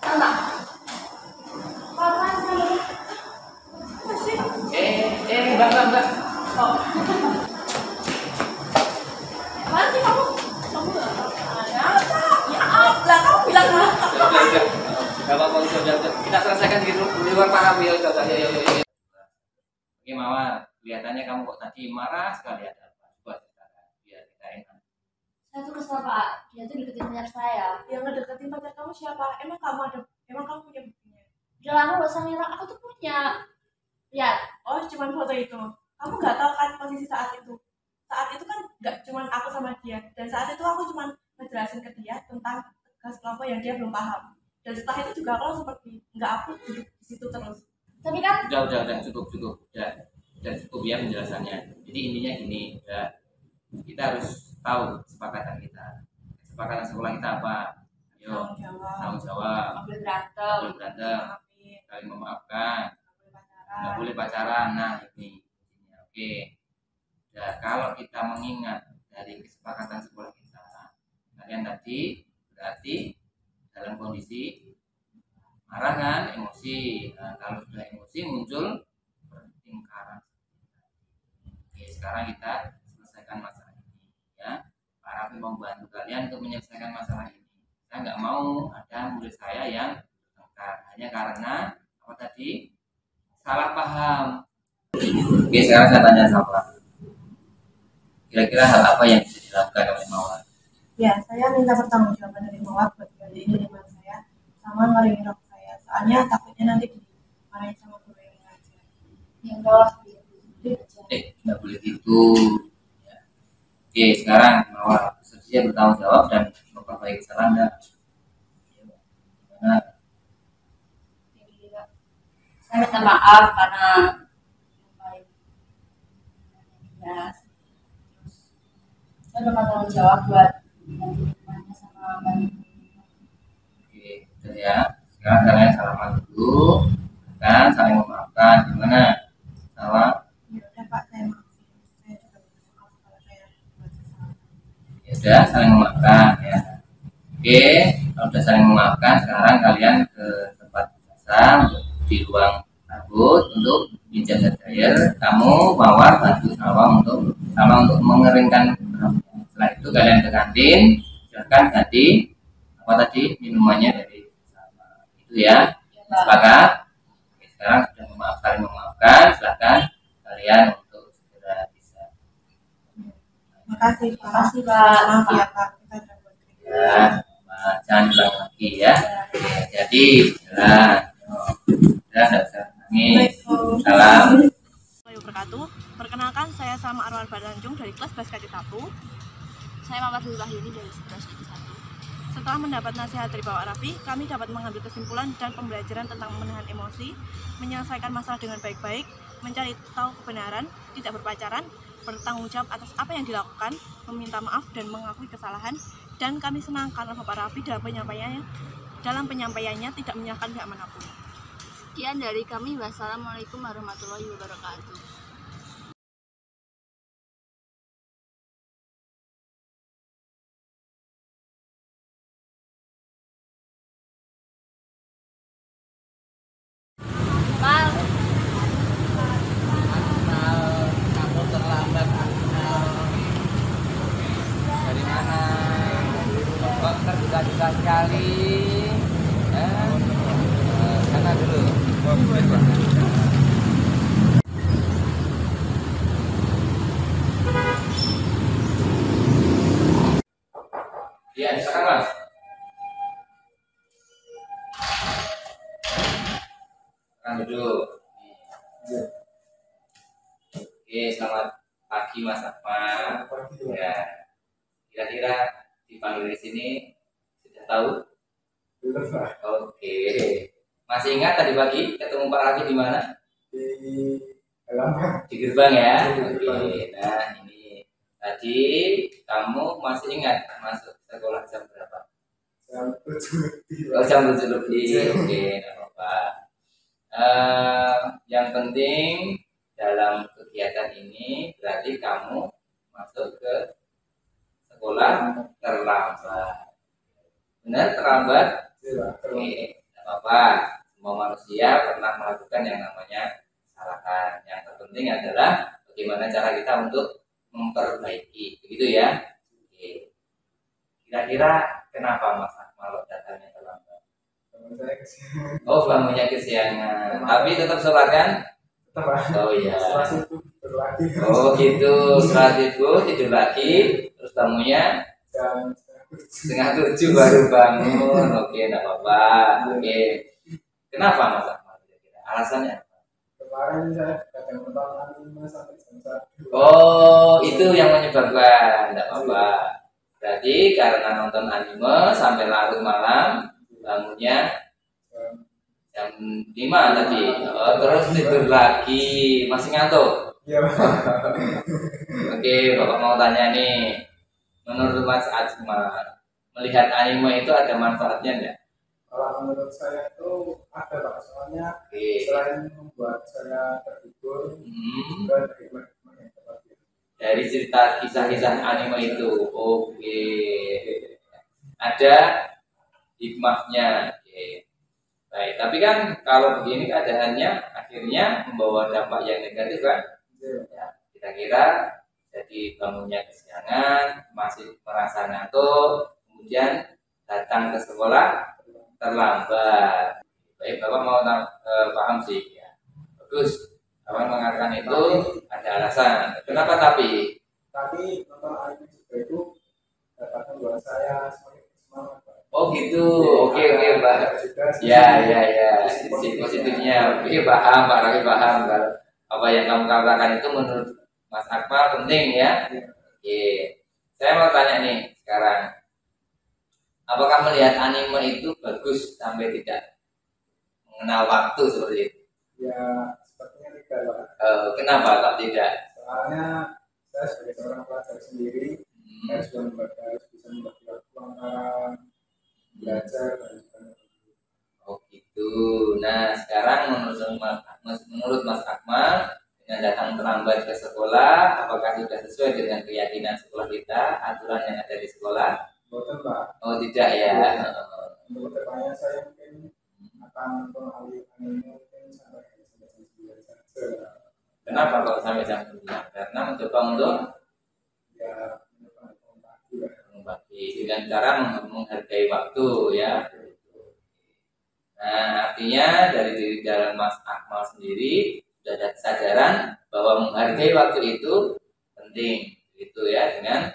Enggak. Kapan sih? Masih. Mbak. Oh. Apaan sih kamu? Kamu nggak ada apa? Ya lah kamu bilang lah. Udah. Gak apa-apa, udah. Kita selesaikan di luar paham ya. Udah. Ya. Oke, Mawar. Kelihatannya kamu kok tadi marah sekali ada apa? Coba ceritakan biar kita enak. Saya tuh kesel Pak. Dia tuh deketin pacar saya. Yang ngedeketin pacar kamu siapa? Emang kamu punya buktinya? Udah lah, aku gak usah ngira. Aku tuh punya. Lihat. Oh, cuman foto itu. Kamu nggak tahu kan posisi saat itu. Saat itu kan nggak cuman aku sama dia. Dan saat itu aku cuman ngejelasin ke dia tentang tugas kelompok yang dia belum paham. Dan setelah itu juga aku seperti nggak aku duduk di situ terus. Tapi kan Udah, cukup. Udah cukup ya penjelasannya. Jadi intinya gini, udah. Kita harus tahu kesepakatan kita. Kesepakatan sekolah kita apa? Ayo, tanggung jawab. nggak boleh berantem. Boleh berantem, Maafin, saling memaafkan, nggak nggak boleh pacaran. boleh pacaran. Nah ini, oke. Nah, kalau kita mengingat dari kesepakatan sekolah kita, kalian tadi berarti dalam kondisi marah kan, emosi. Nah, kalau sudah emosi muncul pertengkaran. Oke, sekarang kita selesaikan masalah ini ya. Pak Raffi membantu kalian untuk menyelesaikan masalah ini. Saya nggak mau ada murid saya yang bertengkar hanya karena apa tadi salah paham. Oke, sekarang saya tanya sama kira-kira hal apa yang bisa dilakukan oleh Mawar? Ya, saya minta pertanggungjawaban dari Mawar buat gantiin lingkungan saya sama ngeringin rok saya. Soalnya takutnya nanti dimarahin sama guru yang ngajar. Yang bawah. Nggak boleh gitu ya. Oke, sekarang Mawar bersedia bertanggung jawab dan memperbaiki kesalahan Anda. Gimana? Saya minta maaf karena ya. Saya bakal tanggung jawab buat lingkungannya sama bantu. Oke, udah ya. Sekarang kalian salaman dulu, kan saling memaafkan. Gimana? Salah? Ya udah Pak, saya maafin. Saya juga minta maaf kalau saya buat kesalahan. Ya udah, saling memaafkan ya. Oke, kalau udah saling memaafkan, sekarang kalian ke tempat biasa di ruang rambut untuk pijat dryer. Kamu Mawar bantu sama untuk mengeringkan rambutnya. Setelah itu kalian ke kantin, silakan ganti apa tadi minumannya dari sama itu ya. Sepakat? Oke, sekarang sudah saling memaafkan, silakan kalian untuk segera bisa. Makasih Pak. Makasih, Pak. Maaf ya Pak, kita udah buat Ya, jangan ulang lagi ya. Jadi, jalan. Udah, nggak usah nangis. Salam. wabarakatuh. Perkenalkan, saya sama Arwan Badanjung dari kelas Basket 1. Saya Mawar Dulahini dari 11 1. Setelah mendapat nasihat dari Bapak Raffi, kami dapat mengambil kesimpulan dan pembelajaran tentang menahan emosi, menyelesaikan masalah dengan baik-baik, mencari tahu kebenaran, tidak berpacaran, bertanggung jawab atas apa yang dilakukan, meminta maaf dan mengakui kesalahan. Dan kami senang karena Bapak Raffi dalam penyampaiannya tidak menyalahkan pihak manapun. Sekian dari kami. Wassalamualaikum warahmatullahi wabarakatuh. Kamu terlambat, dari mana? Kok tergesa-gesa sekali? Sana dulu. Iya, silakan Mas. Sekarang duduk. Oke, selamat pagi Mas Ahmad. Ya, kira-kira dipanggil di sini sudah tahu? Oke. Masih ingat tadi pagi ketemu Pak Raffi di mana? Di gerbang ya. Oke. Nah, ini tadi kamu masih ingat masuk sekolah jam berapa? Jam 7 lebih. Oke, nggak apa-apa. Yang penting dalam kegiatan ini berarti kamu masuk ke sekolah terlambat. Benar, terlambat? Iya, Oke, tidak apa-apa. Semua manusia pernah melakukan yang namanya kesalahan. Yang terpenting adalah bagaimana cara kita untuk memperbaiki, begitu ya. Oke. Kira-kira kenapa Mas Akmal datangnya terlambat? teman saya kesini Oh, bangunnya kesiangan. Tapi tetap sholat kan? tetap lah. Oh iya. Setelah itu berlagi Oh gitu. Setelah itu tidur lagi, terus bangunnya jam 6:30 baru bangun. Oke, enggak apa-apa. Oke. Kenapa Mas Akmal kira-kira? Alasannya apa? kemarin saya kadang nonton anime sampai jam 1. Oh, itu yang menyebabkan. Enggak apa-apa. Berarti karena nonton anime sampai larut malam, bangunnya jam 5 tadi. Oh, terus tidur lagi. Masih ngantuk? Iya. Oke, Bapak mau tanya nih. Menurut Mas Akmal, melihat anime itu ada manfaatnya enggak? Kalau menurut saya itu ada Pak, soalnya Oke. selain membuat saya terhibur juga dari hikmah yang terlebih. Dari cerita kisah-kisah anime itu. Oke. Ada hikmahnya. Oke. Baik, tapi kan kalau begini keadaannya akhirnya membawa dampak yang negatif kan? Ya, kira-kira jadi bangunnya kesiangan, masih merasa ngantuk, kemudian datang ke sekolah terlambat. Baik, Bapak mau paham sih ya. Bagus. Bapak mengatakan itu ada alasan. Kenapa tapi? Tapi nonton anime juga itu dapat membuat saya semakin semangat Pak. Oh gitu. Oke, Pak. Juga Ya. Sisi positifnya. Oke, paham, Pak Rafi paham kalau apa yang kamu katakan itu menurut Mas Akmal penting ya. Oke. Saya mau tanya nih sekarang. Apakah melihat anime itu bagus sampai tidak mengenal waktu seperti itu? ya sepertinya tidak Pak. Kenapa kok tidak? Soalnya saya sebagai seorang pelajar sendiri saya juga harus bisa membagi waktu antara belajar dan juga Oh gitu. Nah sekarang menurut Mas Akmal dengan datang terlambat ke sekolah, apakah sudah sesuai dengan keyakinan sekolah kita, aturan yang ada di sekolah? boten Pak. Oh tidak ya. Untuk kedepannya saya mungkin akan mengalih anime mungkin sampai jam 9 saja. Kenapa kok sampai jam 9? Karena mencoba untuk Ya mencoba pagi Pak. membagi dengan cara menghargai waktu ya. Nah artinya dari diri dalam Mas Akmal sendiri sudah ada kesadaran bahwa menghargai waktu itu penting, gitu ya. Dengan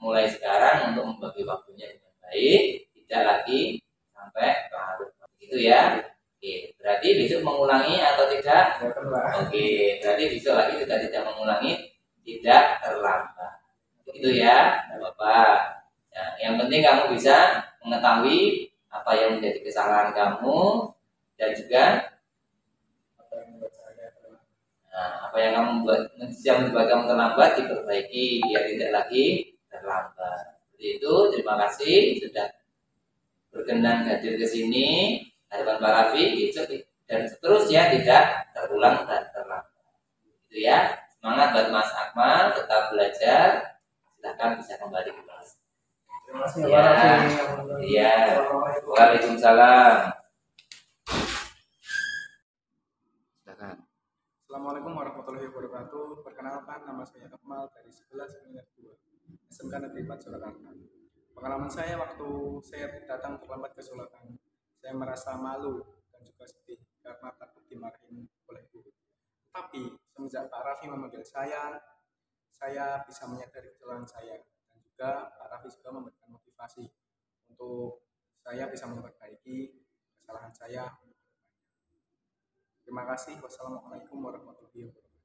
mulai sekarang untuk membagi waktunya dengan baik, tidak lagi sampai larut, gitu ya. Oke, berarti besok mengulangi atau tidak? Boten Pak. Oke, berarti besok lagi sudah tidak mengulangi, tidak terlambat. Begitu ya, tidak apa-apa. Nah, yang penting kamu bisa mengetahui apa yang menjadi kesalahan kamu dan juga Apa yang membuat saya terlambat. apa yang membuat kamu terlambat diperbaiki biar tidak lagi terlambat. Seperti itu. Terima kasih sudah berkenan hadir ke sini. Harapan Pak Raffi besok dan seterusnya tidak terulang dan terlambat. Itu ya. Semangat buat Mas Akmal, tetap belajar. Silahkan bisa kembali ke kelas. Terima kasih Ya. Pak Raffi. Iya. Assalamualaikum. Waalaikumsalam. Silakan. Assalamualaikum warahmatullahi wabarakatuh. Perkenalkan, nama saya Akmal dari 11 Semester 2 SMK Negeri 4 Surakarta. Pengalaman saya waktu saya datang terlambat ke Surakarta, saya merasa malu dan juga sedih karena takut dimarahin oleh guru. Tapi semenjak Pak Raffi memanggil saya bisa menyadari kesalahan saya dan juga Pak Raffi juga memberikan motivasi untuk saya bisa memperbaiki kesalahan saya. Terima kasih. Wassalamualaikum warahmatullahi wabarakatuh.